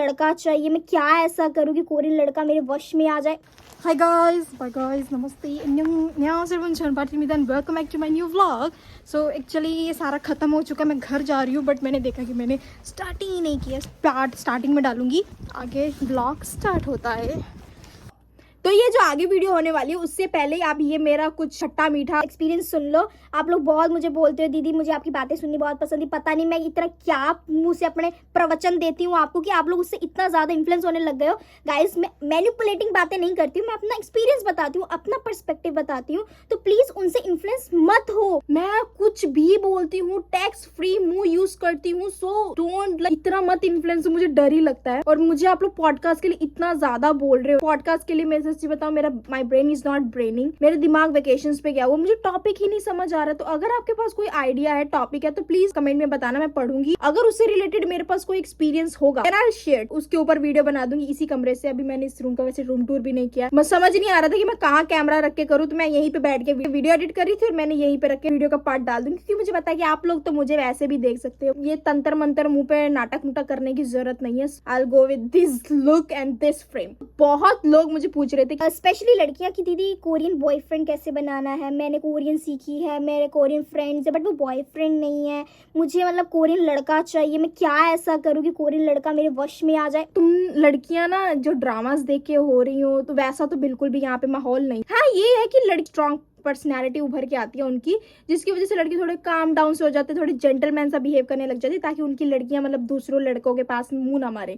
लड़का चाहिए, मैं क्या ऐसा करूँ कि कोरियन लड़का मेरे वश में आ जाए। Hi guys, bye guys, namaste, and welcome back to my new vlog. So actually ये सारा ख़त्म हो चुका है, मैं घर जा रही हूँ, बट मैंने देखा कि मैंने स्टार्टिंग ही नहीं किया। स्टार्टिंग में डालूंगी, आगे व्लॉग स्टार्ट होता है। तो ये जो आगे वीडियो होने वाली है उससे पहले आप ये मेरा कुछ खट्टा मीठा एक्सपीरियंस सुन लो। आप लोग बहुत मुझे बोलते हो दीदी मुझे आपकी बातें सुननी बहुत पसंद है, पता नहीं मैं इतना क्या मुंह से अपने प्रवचन देती हूँ आपको कि आप लोग उससे इतना ज्यादा इन्फ्लुएंस होने लग गए हो। गाइस मैं मैनिपुलेटिंग बातें नहीं करती हूँ, मैं अपना एक्सपीरियंस बताती हूँ, अपना पर्सपेक्टिव बताती हूँ, तो प्लीज उनसे इन्फ्लुएंस मत हो। मैं कुछ भी बोलती हूँ, टैक्स फ्री मुंह यूज करती हूँ, सो डोंट इतना मत इन्फ्लुएंस, मुझे डर ही लगता है। और मुझे आप लोग पॉडकास्ट के लिए इतना ज्यादा बोल रहे हो, पॉडकास्ट के लिए मैं सच्ची बताऊं मेरा माई ब्रेन इज नॉट ब्रेनिंग, मेरे दिमाग वेकेशंस पे गया, वो मुझे टॉपिक ही नहीं समझ आ रहा। तो अगर आपके पास कोई आइडिया है, टॉपिक है, तो प्लीज कमेंट में बताना, मैं पढ़ूंगी। अगर उससे रिलेटेड मेरे पास कोई एक्सपीरियंस होगा शेयर, उसके ऊपर वीडियो बना दूंगी इसी कमरे से। अभी मैंने इस रूम का वैसे रूम टूर भी नहीं किया, मैं समझ नहीं आ रहा था कि मैं कहाँ कैमरा रख के करूँ, तो मैं यहीं पे बैठ के वीडियो एडिट कर रही थी और मैंने यहीं पे रख के वीडियो का पार्ट डाल दूंगी, क्योंकि मुझे पता है कि आप लोग तो मुझे वैसे भी देख सकते हो। ये तंत्र मंत्र मुंह पे नाटक मुटक करने की जरूरत नहीं है। I will go with this look and this frame. बहुत लोग मुझे पूछ रहे थे स्पेशली लड़कियां कि दीदी कोरियन बॉयफ्रेंड कैसे बनाना है, मैंने कोरियन सीखी है, मेरे कोरियन फ्रेंड्स है बट वो बॉयफ्रेंड नहीं है, मुझे मतलब कोरियन लड़का चाहिए, मैं क्या ऐसा करूँ कि कोरियन लड़का मेरे वश में आ जाए। तुम लड़कियां ना जो ड्रामास देख के हो रही हो, तो वैसा तो बिल्कुल भी यहाँ पे माहौल नहीं। हाँ ये है कि लड़की स्ट्रॉन्ग पर्सनैलिटी उभर के आती है उनकी, जिसकी वजह से लड़के थोड़े काम डाउन से हो जाते हैं, थोड़े जेंटलमैन सा बिहेव करने लग जाती है, ताकि उनकी लड़कियां मतलब दूसरों लड़कों के पास मुंह ना मारे।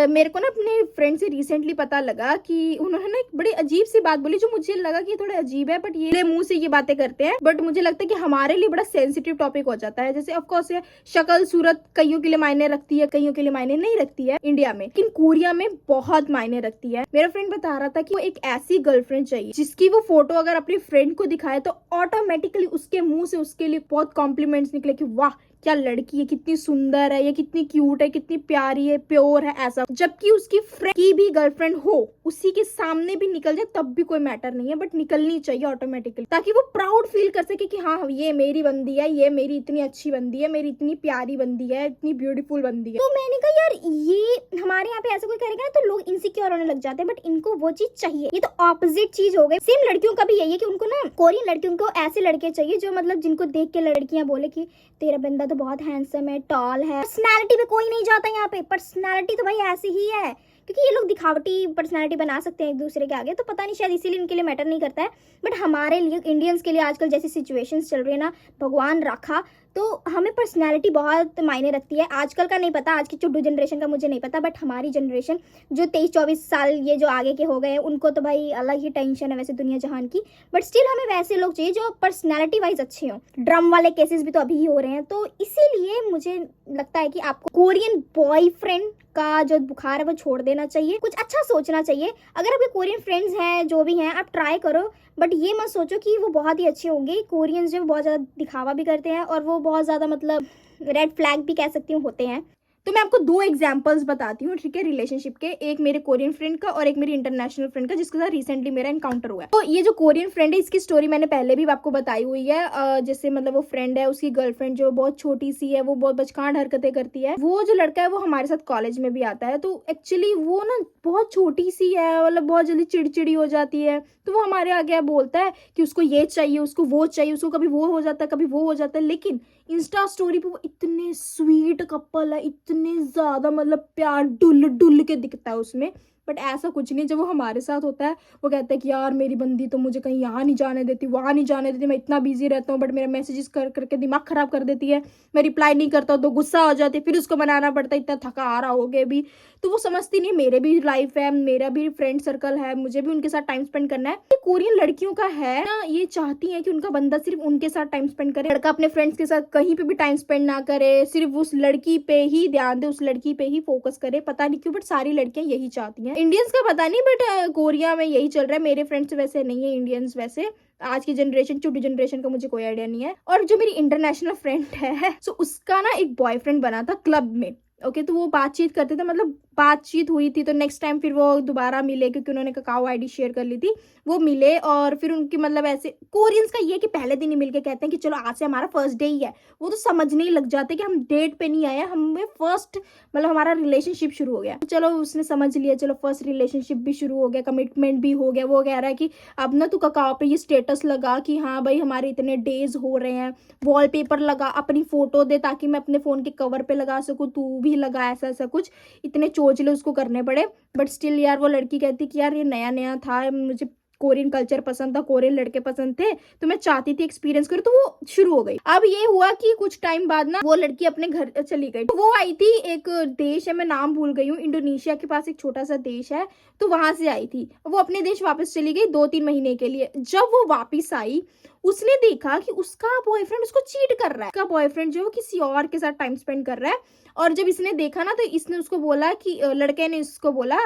मेरे को ना अपने फ्रेंड से रिसेंटली पता लगा कि उन्होंने ना एक बड़ी अजीब सी बात बोली, जो मुझे लगा कि थोड़ा अजीब है, बट ये मुंह से ये बातें करते हैं, बट मुझे लगता है कि हमारे लिए बड़ा सेंसिटिव टॉपिक हो जाता है। जैसे ऑफकोर्स शक्ल सूरत कईयों के लिए मायने रखती है, कईयों के लिए मायने नहीं रखती है इंडिया में, लेकिन कोरिया में बहुत मायने रखती है। मेरा फ्रेंड बता रहा था कि वो एक ऐसी गर्लफ्रेंड चाहिए जिसकी वो फोटो अगर अपनी फ्रेंड को दिखाए तो ऑटोमेटिकली उसके मुंह से उसके लिए बहुत कॉम्प्लीमेंट्स निकले कि वाह क्या लड़की है, कितनी सुंदर है, ये कितनी क्यूट है, कितनी प्यारी है, प्योर है, ऐसा। जबकि उसकी फ्रेंड की भी गर्लफ्रेंड हो, उसी के सामने भी निकल जाए तब भी कोई मैटर नहीं है, बट निकलनी चाहिए ऑटोमेटिकली, ताकि वो प्राउड फील कर सके कि हाँ ये मेरी बंदी है, ये मेरी इतनी अच्छी बंदी है, मेरी इतनी प्यारी बंदी है, इतनी ब्यूटीफुल बंदी है। तो मैंने कहा यार ये हमारे यहाँ पे ऐसा कोई करेगा ना तो लोग इनसिक्योर होने लग जाते हैं, बट इनको वो चीज चाहिए। ये तो ऑपोजिट चीज हो गई। सेम लड़कियों का भी यही है कि उनको ना कोरियन लड़कियों को ऐसे लड़के चाहिए जो मतलब जिनको देख के लड़कियां बोले कि तेरा बंदा तो बहुत हैंडसम है, टॉल है। पर्सनालिटी पे कोई नहीं जाता यहाँ पे, पर्सनालिटी तो भाई ऐसी ही है, क्योंकि ये लोग दिखावटी पर्सनालिटी बना सकते हैं एक दूसरे के आगे, तो पता नहीं शायद इसीलिए इनके लिए मैटर नहीं करता है। बट हमारे लिए इंडियंस के लिए आजकल जैसी सिचुएशंस चल रही है ना, भगवान रखा, तो हमें पर्सनालिटी बहुत मायने रखती है। आजकल का नहीं पता, आज की चुड्डू जनरेशन का मुझे नहीं पता, बट हमारी जनरेशन जो 23-24 साल ये जो आगे के हो गए हैं उनको तो भाई अलग ही टेंशन है वैसे दुनिया जहान की, बट स्टिल हमें वैसे लोग चाहिए जो पर्सनालिटी वाइज अच्छे हों। ड्रम वाले केसेस भी तो अभी ही हो रहे हैं, तो इसीलिए मुझे लगता है कि आपको कोरियन बॉयफ्रेंड का जो बुखार है वो छोड़ देना चाहिए, कुछ अच्छा सोचना चाहिए। अगर आपके कोरियन फ्रेंड्स हैं जो भी हैं आप ट्राई करो, बट ये मत सोचो कि वो बहुत ही अच्छे होंगे। कोरियंस जो बहुत ज़्यादा दिखावा भी करते हैं और वो बहुत ज़्यादा मतलब रेड फ्लैग भी कह सकती हूँ होते हैं। तो मैं आपको दो एग्जांपल्स बताती हूँ, ठीक है, रिलेशनशिप के, एक मेरे कोरियन फ्रेंड का और एक मेरी इंटरनेशनल फ्रेंड का, जिसके साथ रिसेंटली मेरा एनकाउंटर हुआ है। तो ये जो कोरियन फ्रेंड है इसकी स्टोरी मैंने पहले भी आपको बताई हुई है। जैसे मतलब वो फ्रेंड है, उसकी गर्लफ्रेंड जो बहुत छोटी सी है, वो बहुत बचकान हरकतें करती है। वो जो लड़का है वो हमारे साथ कॉलेज में भी आता है, तो एक्चुअली वो ना बहुत छोटी सी है, मतलब बहुत जल्दी चिड़चिड़ी हो जाती है, तो वो हमारे आगे बोलता है कि उसको ये चाहिए, उसको वो चाहिए, उसको कभी वो हो जाता है, कभी वो हो जाता है। लेकिन इंस्टा स्टोरी पे वो इतने स्वीट कपल है, इतने ज्यादा मतलब प्यार डुल डुल के दिखता है उसमें, बट ऐसा कुछ नहीं। जब वो हमारे साथ होता है वो कहता है कि यार मेरी बंदी तो मुझे कहीं यहाँ नहीं जाने देती, वहाँ नहीं जाने देती, मैं इतना बिजी रहता हूँ, बट मेरा मैसेजेस कर करके दिमाग खराब कर देती है, मैं रिप्लाई नहीं करता हूँ तो गुस्सा हो जाती है, फिर उसको मनाना पड़ता है, इतना थका आ रहा हो गया भी। तो वो समझती नहीं मेरे भी लाइफ है, मेरा भी फ्रेंड सर्कल है, मुझे भी उनके साथ टाइम स्पेंड करना है। ये कोरियन लड़कियों का है ना, ये चाहती है कि उनका बंदा सिर्फ उनके साथ टाइम स्पेंड करे, लड़का अपने फ्रेंड्स के साथ कहीं पे भी टाइम स्पेंड ना करे, सिर्फ उस लड़की पे ही ध्यान दे, उस लड़की पे ही फोकस करे। पता नहीं क्यों, बट सारी लड़कियां यही चाहती हैं। इंडियंस का पता नहीं, बट कोरिया में यही चल रहा है। मेरे फ्रेंड्स वैसे नहीं है इंडियंस, वैसे आज की जनरेशन, छोटी जनरेशन का मुझे कोई आइडिया नहीं है। और जो मेरी इंटरनेशनल फ्रेंड है, सो उसका ना एक बॉयफ्रेंड बना था क्लब में। ओके, तो वो बातचीत करते थे, मतलब बातचीत हुई थी, तो नेक्स्ट टाइम फिर वो दोबारा मिले क्योंकि उन्होंने Kakao आईडी शेयर कर ली थी। वो मिले और फिर उनकी मतलब ऐसे कोरियंस का ये कि पहले दिन ही मिलके कहते हैं कि चलो आज से हमारा फर्स्ट डे ही है। वो तो समझने ही लग जाते कि हम डेट पे नहीं आए, हमें फर्स्ट मतलब हमारा रिलेशनशिप शुरू हो गया। चलो उसने समझ लिया, चलो फर्स्ट रिलेशनशिप भी शुरू हो गया, कमिटमेंट भी हो गया। वो कह रहा है कि अब ना तू Kakao पे ये स्टेटस लगा कि हाँ भाई हमारे इतने डेज हो रहे हैं, वॉलपेपर लगा, अपनी फोटो दे ताकि मैं अपने फोन के कवर पे लगा सकूँ, तू भी लगा, ऐसा ऐसा कुछ इतने चोचले उसको करने पड़े। बट स्टिल यार वो लड़की कहती कि यार ये नया नया था, मुझे कोरियन कल्चर पसंद था, कोरियन लड़के पसंद थे, तो मैं चाहती थी एक्सपीरियंस करूँ, तो वो शुरू हो गई। अब ये हुआ कि कुछ टाइम बाद ना वो लड़की अपने घर चली गई। तो वो आई थी, एक देश है मैं नाम भूल गई हूँ, इंडोनेशिया के पास एक छोटा सा देश है, तो वहां से आई थी। वो अपने देश वापस चली गई 2-3 महीने के लिए। जब वो वापिस आई उसने देखा कि उसका बॉयफ्रेंड उसको चीट कर रहा है, उसका बॉयफ्रेंड जो किसी और के साथ टाइम स्पेंड कर रहा है। और जब इसने देखा ना तो इसने उसको बोला कि लड़के ने इसको बोला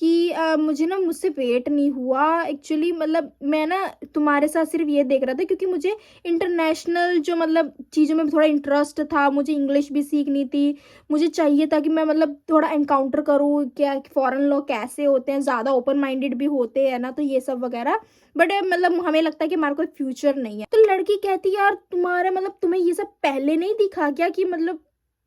कि मुझे ना मुझसे वेट नहीं हुआ एक्चुअली, मतलब मैं ना तुम्हारे साथ सिर्फ ये देख रहा था क्योंकि मुझे इंटरनेशनल जो मतलब चीज़ों में थोड़ा इंटरेस्ट था, मुझे इंग्लिश भी सीखनी थी, मुझे चाहिए था कि मैं मतलब थोड़ा एनकाउंटर करूँ क्या फॉरेन लोग कैसे होते हैं, ज़्यादा ओपन माइंडेड भी होते हैं ना, तो ये सब वगैरह। बट मतलब हमें लगता है कि हमारा कोई फ्यूचर नहीं है। तो लड़की कहती यार तुम्हारे मतलब तुम्हें ये सब पहले नहीं दिखा क्या कि मतलब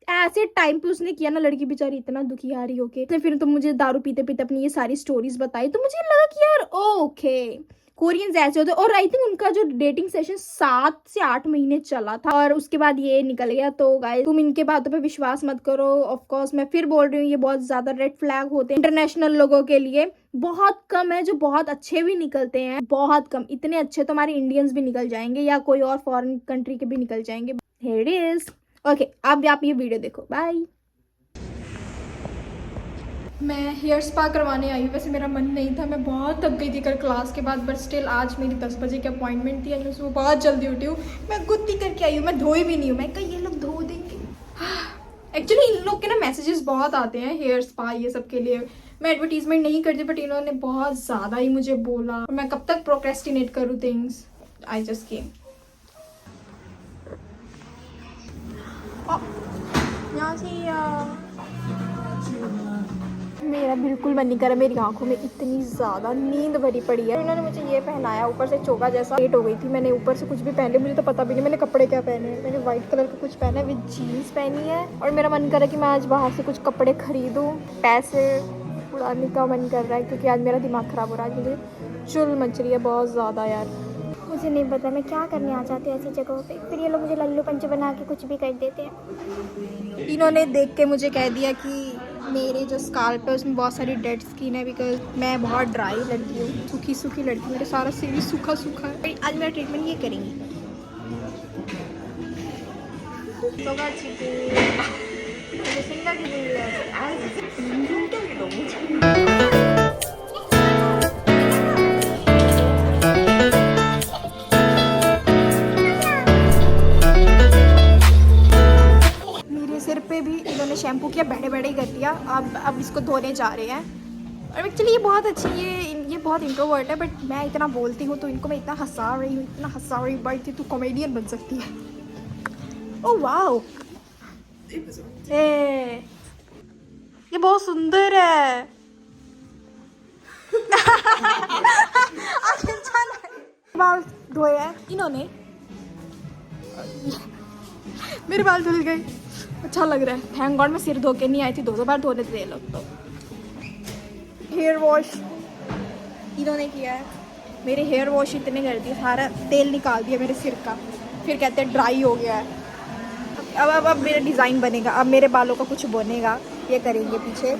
ऐसे टाइम पे उसने किया ना। लड़की बेचारी इतना दुखी आ रही होके फिर तो मुझे दारू पीते पीते अपनी ये सारी स्टोरीज बताई, तो मुझे लगा कि यार ओके कोरियंस ऐसे होते। और आई थिंक उनका जो डेटिंग सेशन 7 से 8 महीने चला था और उसके बाद ये निकल गया। तो गाइस तुम इनके बातों पे विश्वास मत करो। ऑफ कोर्स मैं फिर बोल रही हूँ, ये बहुत ज्यादा रेड फ्लैग होते हैं इंटरनेशनल लोगों के लिए। बहुत कम है जो बहुत अच्छे भी निकलते हैं, बहुत कम। इतने अच्छे तो हमारे इंडियंस भी निकल जाएंगे या कोई और फॉरेन कंट्री के भी निकल जाएंगे। Here it is. ओके अब आप ये वीडियो देखो, बाय। मैं हेयर स्पा करवाने आई हूँ। वैसे मेरा मन नहीं था, मैं बहुत थक गई थी कल क्लास के बाद, बट स्टिल आज मेरी 10 बजे की अपॉइंटमेंट थी और मैं सुबह बहुत जल्दी उठी हूँ। मैं गुत्ती करके आई हूँ, मैं धोई भी नहीं हूँ। मैं कहीं ये लोग धो देंगे। एक्चुअली इन लोग के ना मैसेजेस बहुत आते हैं हेयर स्पा ये सब के लिए। मैं एडवर्टीजमेंट नहीं करती बट इन्होंने बहुत ज़्यादा ही मुझे बोला। मैं कब तक प्रोक्रेस्टिनेट करूँ थिंग्स। I just came. मेरा बिल्कुल मन नहीं कर रहा, मेरी आंखों में इतनी ज़्यादा नींद भरी पड़ी है। इन्होंने मुझे ये पहनाया, ऊपर से चोगा जैसा लेट हो गई थी। मैंने ऊपर से कुछ भी पहन लिया, मुझे तो पता भी नहीं मैंने कपड़े क्या पहने हैं। मैंने व्हाइट कलर का कुछ पहना है विद जीन्स पहनी है। और मेरा मन कर रहा है कि मैं आज बाहर से कुछ कपड़े खरीदूँ, पैसे उड़ाने का मन कर रहा है क्योंकि आज मेरा दिमाग ख़राब हो रहा है। मुझे चुल मच रही है बहुत ज़्यादा यार। मुझे नहीं पता मैं क्या करने आ जाती हूँ ऐसी जगहों पे, फिर ये लोग मुझे लल्लू पंच बना के कुछ भी कर देते हैं। इन्होंने देख के मुझे कह दिया कि मेरे जो स्काल्प है उसमें बहुत सारी डेड स्किन है, बिकॉज मैं बहुत ड्राई लड़की हूँ, सूखी सूखी लड़की। मेरा सारा सिर भी सूखा सूखा है। आज मेरा ट्रीटमेंट ये करेंगी। सिर पे भी इन्होंने शैम्पू किया, बैठे बैठे ही कर दिया। अब इसको धोने जा रहे हैं। और एक्चुअली ये बहुत अच्छी, ये बहुत इंट्रोवर्ट है बट मैं इतना बोलती हूँ तो इनको मैं इतना हंसा रही हूँ, इतना हंसा रही बढ़ती तू कॉमेडियन बन सकती है। ओह वाओ, ये बहुत सुंदर है। बाल धोए हैं इन्होंने, मेरे बाल धुल गए, अच्छा लग रहा है। थैंक गॉड मैं सिर धो के नहीं आई थी, 2 बार धोने थे लोग। तो हेयर वॉश इन्होंने किया है, मेरे हेयर वॉश इतने कर दिए, सारा तेल निकाल दिया मेरे सिर का, फिर कहते हैं ड्राई हो गया है। अब मेरा डिज़ाइन बनेगा, अब मेरे बालों का कुछ बनेगा, ये करेंगे पीछे।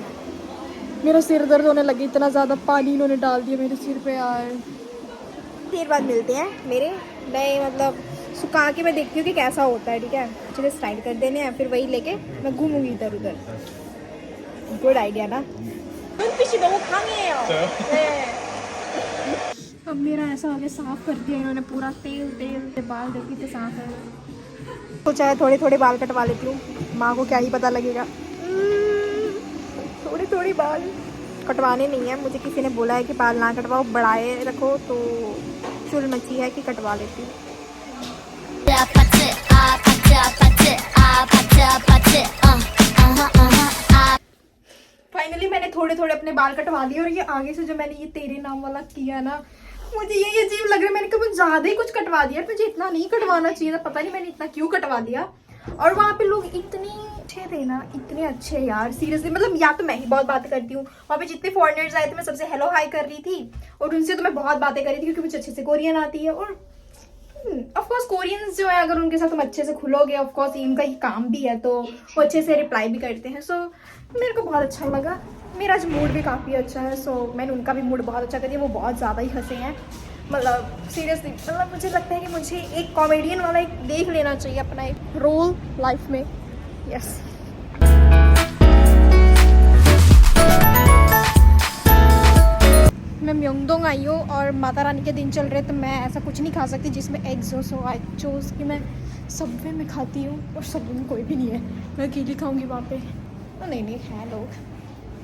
मेरा सिर दर्द होने लगी, इतना ज़्यादा पानी इन्होंने डाल दिया मेरे सिर पे यार। देर बाद मिलते हैं मेरे नए, मतलब सुखा के मैं देखती हूँ कि कैसा होता है। ठीक है, चलिए स्टाइल कर देने हैं, फिर वही लेके मैं घूमूंगी इधर उधर। गुड आइडिया ना। अब मेरा ऐसा हो गया, साफ कर दिया इन्होंने पूरा, तेल तेल बाल देखी थे साफ है। तो चाहे थोड़े थोड़े बाल कटवा लेती हूँ, माँ को क्या ही पता लगेगा। थोड़े थोड़े बाल कटवाने नहीं है, मुझे किसी ने बोला है कि बाल ना कटवाओ, बढ़ाए रखो, तो चुल मची है कि कटवा लेती हूँ। फाइनली मैंने थोड़े थोड़े अपने बाल कटवा लिए, और ये आगे से जो मैंने ये तेरे नाम वाला किया ना, मुझे ये अजीब लग रहा है। मैंने कहा कुछ ज्यादा ही कुछ कटवा दिया, मुझे इतना नहीं कटवाना चाहिए था, पता नहीं मैंने इतना क्यों कटवा दिया। और वहाँ पे लोग इतने अच्छे थे ना, इतने अच्छे यार, सीरियसली। मतलब या तो मैं ही बहुत बातें करती हूँ, वहाँ पे जितने फॉरेनर्स आए थे मैं सबसे हेलो हाई कर रही थी, और उनसे तो मैं बहुत बातें कर रही थी क्योंकि मुझे अच्छे से कोरियन आती है। और ऑफ कोर्स कोरियंस जो है, अगर उनके साथ तुम अच्छे से खुलोगे, ऑफ कोर्स इनका ही काम भी है, तो वो अच्छे से रिप्लाई भी करते हैं। सो मेरे को बहुत अच्छा लगा, मेरा आज मूड भी काफ़ी अच्छा है। सो मैंने उनका भी मूड बहुत अच्छा कर दिया, वो बहुत ज़्यादा ही हंसे हैं। मतलब सीरियसली, मतलब मुझे लगता है कि मुझे एक कॉमेडियन वाला एक देख लेना चाहिए अपना एक रोल लाइफ में। यस। मैं म्योंगडोंग आई हूँ और माता रानी के दिन चल रहे, तो मैं ऐसा कुछ नहीं खा सकती जिसमें एग्स हो। सो आई चोज़ कि मैं सबवे में खाती हूँ, और सबवे में कोई भी नहीं है, मैं अकेली खाऊंगी वहाँ पे। नहीं नहीं है लोग,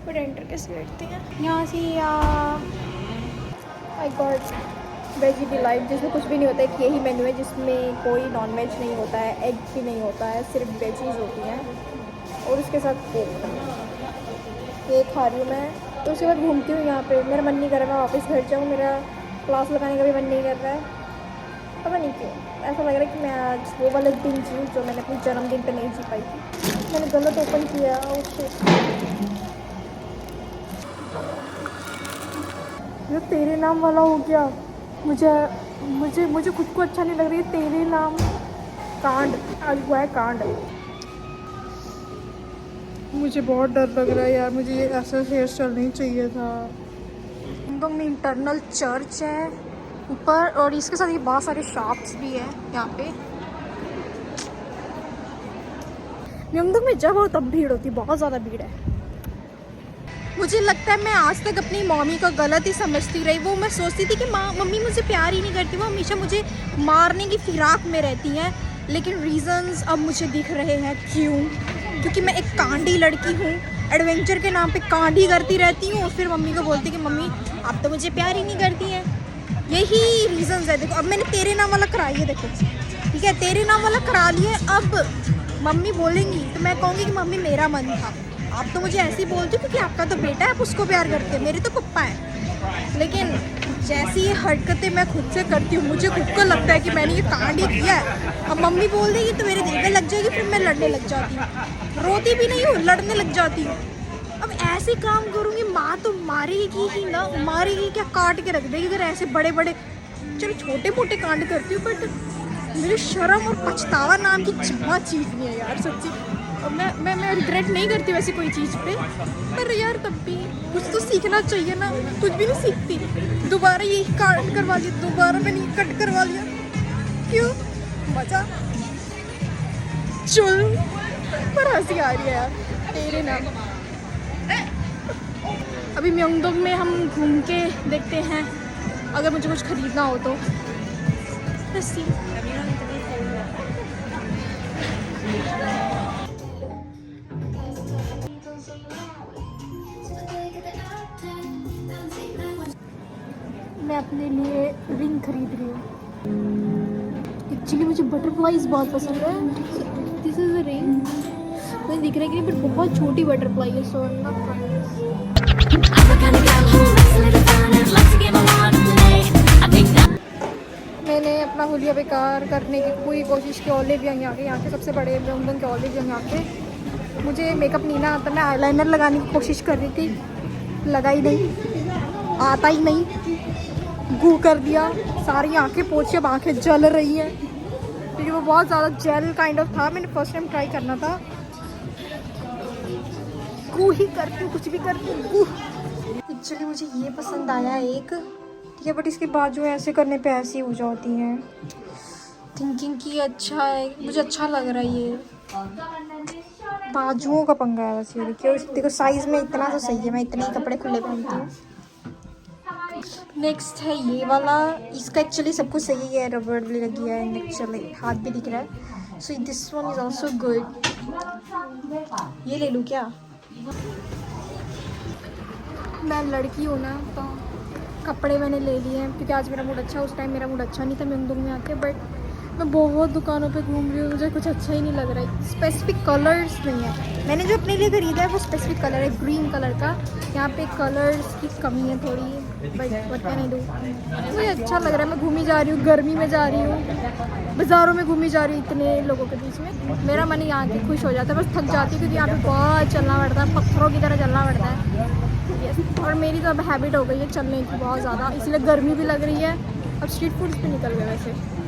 बट एंटर कैसे बैठते हैं यहाँ से। आई गॉट वेजी डिलाइट, जिसमें कुछ भी नहीं होता है। यही मेन्यू है जिसमें कोई नॉनवेज नहीं होता है, एग भी नहीं होता है, सिर्फ वेजीज होती हैं, और उसके साथ केक खा रही हूँ मैं। तो उसके बाद घूमती हूँ यहाँ पे, मेरा मन नहीं कर रहा मैं वापस घर जाऊँ, मेरा क्लास लगाने का भी मन नहीं कर रहा है, पता नहीं क्यों। ऐसा लग रहा है कि मैं आज वो वाला दिन जीऊँ जो मैंने अपने जन्मदिन पे नहीं जी पाई थी। मैंने गलत ओपन किया। उससे ये तेरे नाम वाला हो गया। मुझे मुझे मुझे खुद को अच्छा नहीं लग रही है। तेरे नाम कांड आज हुआ है, कांड। मुझे बहुत डर लग रहा है यार, मुझे ये ऐसा हेयर स्टाइल नहीं चाहिए था। म्योंगडोंग में इंटरनल चर्च है ऊपर, और इसके साथ ये बहुत सारे शॉप्स भी है यहाँ पे। म्योंगडोंग में जब हो तब भीड़ होती है, बहुत ज़्यादा भीड़ है। मुझे लगता है मैं आज तक अपनी मम्मी को गलत ही समझती रही। वो मैं सोचती थी कि मम्मी मुझे प्यार ही नहीं करती, वो हमेशा मुझे मारने की फिराक में रहती हैं। लेकिन रीजंस अब मुझे दिख रहे हैं क्यों, क्योंकि मैं एक कांडी लड़की हूँ, एडवेंचर के नाम पे कांडी करती रहती हूँ, और फिर मम्मी को बोलती कि मम्मी आप तो मुझे प्यार ही नहीं करती हैं। यही रीजंस है। देखो अब मैंने तेरे नाम वाला कराई है, देखो ठीक है, तेरे नाम वाला करा लिए। अब मम्मी बोलेंगी तो मैं कहूँगी कि मम्मी मेरा मन था, आप तो मुझे ऐसे ही बोलती हो क्योंकि आपका तो बेटा है, आप उसको प्यार करते हैं, मेरे तो पप्पा है। लेकिन जैसी ये हरकतें मैं खुद से करती हूँ, मुझे खुद को लगता है कि मैंने ये कांड ही किया है। अब मम्मी बोल देगी तो मेरे दिल पे लग जाएगी, फिर मैं लड़ने लग जाती हूँ। रोती भी नहीं हूँ, लड़ने लग जाती हूँ। अब ऐसे काम करूँगी माँ तो मारेगी ही ना, मारेगी क्या, काट के रख देगी अगर ऐसे बड़े बड़े। चलो छोटे मोटे कांड करती हूँ, बट मेरी शर्म और पछतावा नाम की जमा चीज़ नहीं है यार, सच्ची। और मैं रिग्रेट नहीं करती वैसे कोई चीज़ पे, पर यार तब भी कुछ तो सीखना चाहिए ना, कुछ भी नहीं सीखती। दोबारा ये काट करवा लिया, दोबारा मैंने ये कट करवा लिया, क्यों, मजा चल। पर हंसी आ रही है यार, तेरे नाम। अभी म्योंगडोंग में हम घूम के देखते हैं, अगर मुझे कुछ खरीदना हो तो। रस्सी मैं अपने लिए रिंग खरीद रही हूँ। एक्चुअली मुझे बटरफ्लाईज बहुत पसंद है। दिस इज अ रिंग, मुझे दिख रहा है कि नहीं, बट बहुत छोटी बटरफ्लाई है। सो मैंने अपना हुलिया बेकार करने की पूरी कोशिश की। ऑलिव यंग यहाँ के सबसे बड़े म्योंगडोंग के ऑलिव यंग यहाँ के। मुझे मेकअप नहीं ना आता, मैं आईलाइनर लगाने की कोशिश कर रही थी, लगा ही नहीं, आता ही नहीं, गू कर दिया, सारी आंखें पोछी, अब आंखें जल रही हैं क्योंकि वो बहुत ज़्यादा जेल काइंड ऑफ था। मैंने फर्स्ट टाइम ट्राई करना था। गू ही करती हूँ, कुछ भी करती हूँ, गू। एक्चुअली मुझे ये पसंद आया एक, ठीक है, बट इसके बाजू ऐसे करने पे ऐसी हो जाती हैं। थिंकिंग की अच्छा है, मुझे अच्छा लग रहा है ये। बाजुओं का पंगा है वैसे, देखिए देखो साइज़ में इतना तो सही है, मैं इतने ही कपड़े खुले पहनती हूँ। नेक्स्ट है ये वाला, इसका एक्चुअली सब कुछ सही है, रबड़ भी लगी है, एक्चुअली हाथ भी दिख रहा है। So this one is also good. ये ले लूँ क्या? मैं लड़की हूँ ना, तो कपड़े मैंने ले लिए हैं क्योंकि आज मेरा मूड अच्छा है। उस टाइम मेरा मूड अच्छा नहीं था म्योंगडोंग में आके, बट मैं बहुत दुकानों पे घूम रही हूँ, मुझे कुछ अच्छा ही नहीं लग रहा है। स्पेसिफिक कलर्स नहीं है। मैंने जो अपने लिए खरीदा है वो स्पेसिफिक कलर है, ग्रीन कलर का। यहाँ पे कलर्स की कमी है थोड़ी, बट क्या नहीं दूँ, मुझे अच्छा लग रहा है। मैं घूमी जा रही हूँ, गर्मी में जा रही हूँ, बाज़ारों में घूमी जा रही हूँ इतने लोगों के बीच में। मेरा मन यहाँ के खुश हो जाता है, बस थक जाती है क्योंकि यहाँ पे बहुत चलना पड़ता है, पत्थरों की तरह चलना पड़ता है। और मेरी तो अब हैबिट हो गई है चलने की बहुत ज़्यादा, इसलिए गर्मी भी लग रही है। अब स्ट्रीट फूड्स पे निकल गए वैसे।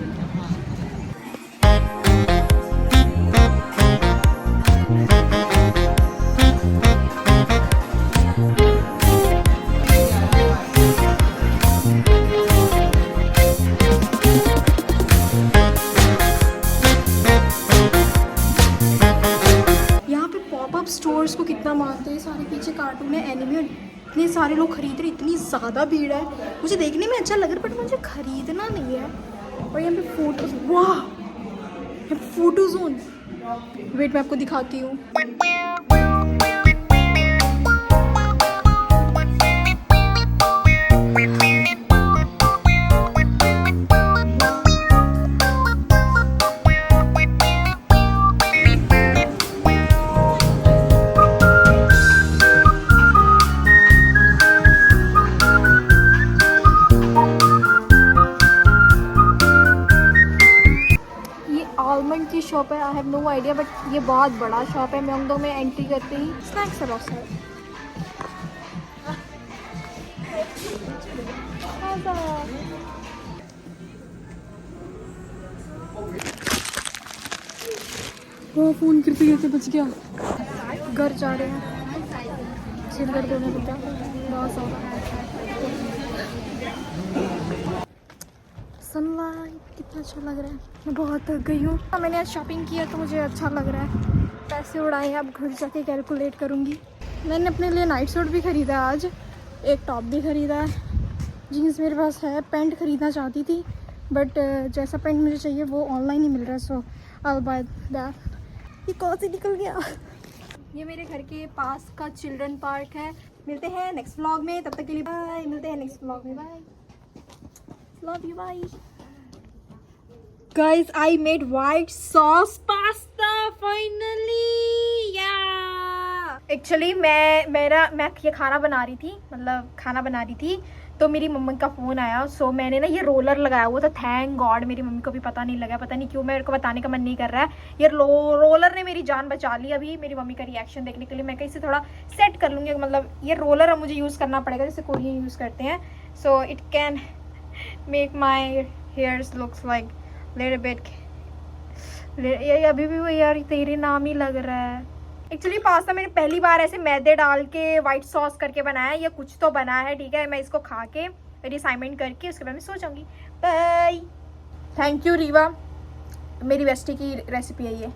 यहाँ पे पॉपअप स्टोर्स को कितना मानते हैं, सारे पीछे कार्टून है, एनिमे, इतने सारे लोग खरीद रहे, इतनी ज़्यादा भीड़ है। मुझे देखने में अच्छा लग रहा है बट मुझे खरीदना नहीं है। और यहाँ पे फोटो, वाह, यहाँ पे फोटो जोन, वेट मैं आपको दिखाती हूँ। आलमंड की शॉप है, I have no idea, but ये बहुत बड़ा शॉप है। म्योंगडोंग में एंट्री करते ही स्नैक्स है बहुत सारे। वो फोन गिरते गिरते बच गया। घर जा रहे हैं, सिर दर्द होने लगा बहुत ज़्यादा। सनलाइट कितना अच्छा लग रहा है, मैं बहुत थक गई हूँ। मैंने आज शॉपिंग किया तो मुझे अच्छा लग रहा है। पैसे उड़ाए हैं, अब घर जाके कैलकुलेट करूँगी। मैंने अपने लिए नाइट सूट भी ख़रीदा है आज, एक टॉप भी ख़रीदा है, जीन्स मेरे पास है, पैंट ख़रीदना चाहती थी बट जैसा पैंट मुझे चाहिए वो ऑनलाइन ही मिल रहा है, सो आई विल बाय दैट। ये कौन से निकल गया। ये मेरे घर के पास का चिल्ड्रन पार्क है। मिलते हैं नेक्स्ट व्लॉग में, तब तक के लिए बाय। मिलते हैं नेक्स्ट व्लॉग में, bye, love you, bye. Guys, I made white sauce pasta finally. Yeah. Actually मैं ये खाना बना रही थी, मतलब खाना बना रही थी तो मेरी मम्मी का फ़ोन आया। सो मैंने ना ये रोलर लगाया हुआ था, थैंक गॉड मेरी मम्मी को भी पता नहीं लगा। पता नहीं क्यों, मेरे को बताने का मन नहीं कर रहा है। ये रोलर ने मेरी जान बचा ली। अभी मेरी मम्मी का रिएक्शन देखने के लिए मैं कहीं से थोड़ा सेट कर लूँगी। मतलब ये रोलर अब मुझे यूज़ करना पड़ेगा जैसे कोरियन यूज़ करते हैं। So it can make my hairs looks like little bit। ये अभी भी वो यार तेरे नाम ही लग रहा है। एक्चुअली पास्ता मैंने पहली बार ऐसे मैदे डाल के वाइट सॉस करके बनाया है। ये कुछ तो बना है, ठीक है। मैं इसको खा के मेरी असाइनमेंट करके उसके बाद मैं सो जाऊंगी। बाय। थैंक यू रीवा, मेरी बेस्टी की रेसिपी है ये।